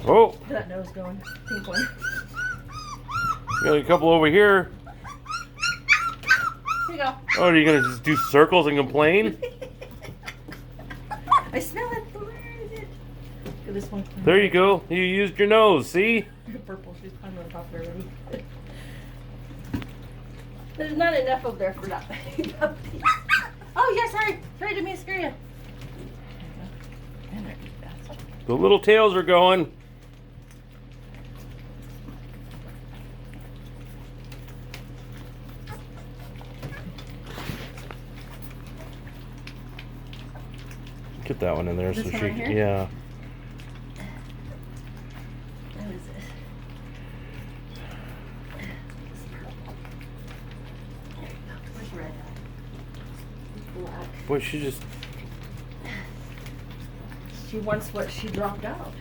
Oh, That nose going. Pink one. got a couple over here. Here you go. Oh, are you gonna just do circles and complain? I smell it. Where is it? Look at this one. There you go. You used your nose. See? Purple. She's climbing on top of everybody. There's not enough of there for that. Oh, yeah, sorry. Sorry to me, scare you. The little tails are going. Get that one in there This so one she right can, here? yeah. What is it? Where's red at? Black. Boy, she just She wants what she dropped out.